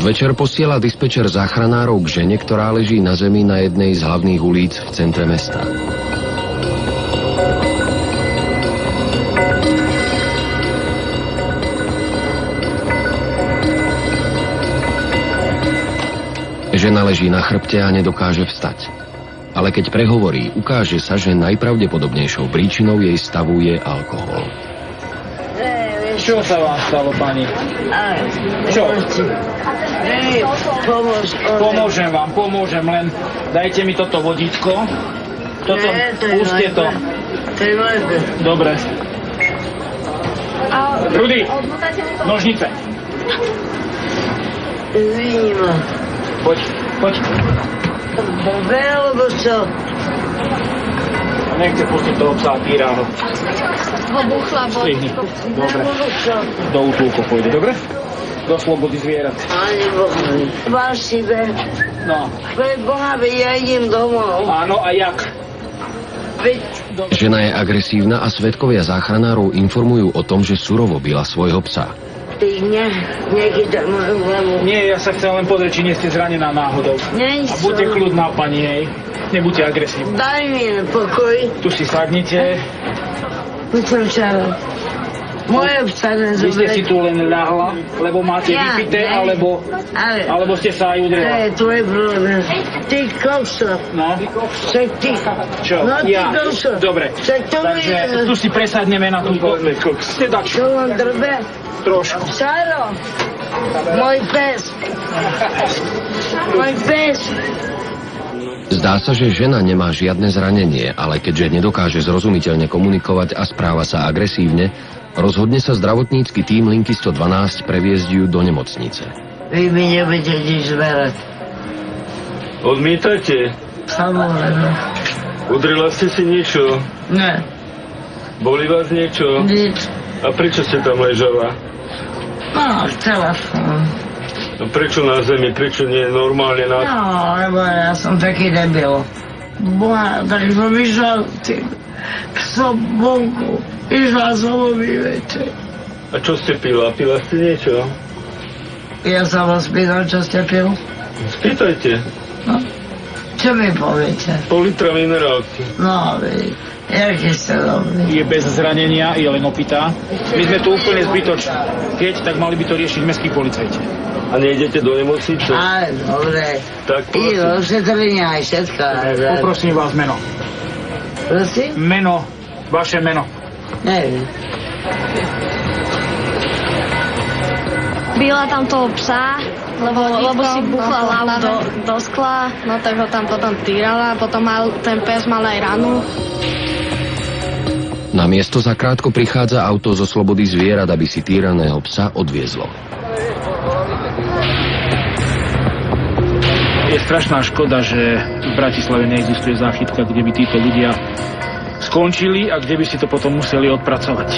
Podvečer posiela dispečer záchranárov k žene, ktorá leží na zemi na jednej z hlavných ulic v centre mesta. Žena leží na chrbte a nedokáže vstať. Ale keď prehovorí, ukáže sa, že najpravdepodobnejšou príčinou jej stavu je alkohol. Čo sa vám stalo, pani? Čo? Pomôžem, len dajte mi toto vodítko. Puste to. Dobre. Rudy, nožnice. Poď. Dobre, alebo čo? Nechce pustiť toho psa, týra ho. Buchla Strihni. Dobre. Do útulku pôjde, dobre? Do slobody zvierat. Ani Boha. Vášive. No. Pre Boha, ja idem domov. Áno, a jak? Žena je agresívna a svedkovia záchranárov informujú o tom, že surovo bila svojho psa. Ty nechytaj moju hlavu. Nie, ja sa chcem len pozrieť, či nie ste zranená náhodou. Nie A som. buďte kľudná, pani, hej. Nebuďte agresívna. Daj mi pokoj. Tu si sadnite. Musím čaro. Moje psa Vy ste si nezoberete. tu len ľahla, lebo máte vypité, alebo ste sa aj To udrela. je tvoj problém. Ty kokso. No, Však ty. čo? No ty Ja. kokso. Dobre, Však to takže mi... tu si presadneme na túto. Teda Čo čo? vám drbe? Trošku. Čaro. Môj pes. Môj pes. Zdá sa, že žena nemá žiadne zranenie, ale keďže nedokáže zrozumiteľne komunikovať a správa sa agresívne, rozhodne sa zdravotnícky tím linky 112 previesť ju do nemocnice. Vy mi nebudete nič zberať. Odmietate? Samozrejme. Udrela ste si niečo? Ne. Boli vás niečo? Nič. A prečo ste tam ležala? No, chcela som. A prečo na zemi? Prečo nie normálne na... No, lebo ja som taký debil. Boha, tak som išla som vonku. Išla som obývete. A čo ste pila? Pila ste niečo? Ja sa vás pýtam, čo ste pil? Spýtajte. No. Čo mi poviete? Pol litra minerálky. No, vy, jaký ste dobrý. Je bez zranenia, je len opitá. My sme tu úplne zbytoční. Keď, tak mali by to riešiť mestskí policajti. A nejdete do nemocnice? Aj, dobre. Tak I prosím. ošetrenia aj všetko. Poprosím vás meno. Prosím? Meno. Vaše meno. Neviem. Bila tam toho psa, lebo si buchla hlavu do skla, no tak ho tam potom týrala, potom ten pes mal aj ranu. Na miesto zakrátko prichádza auto zo slobody zvierat, aby si týraného psa odviezlo. Je strašná škoda, že v Bratislave neexistuje záchytka, kde by títo ľudia skončili a kde by si to potom museli odpracovať.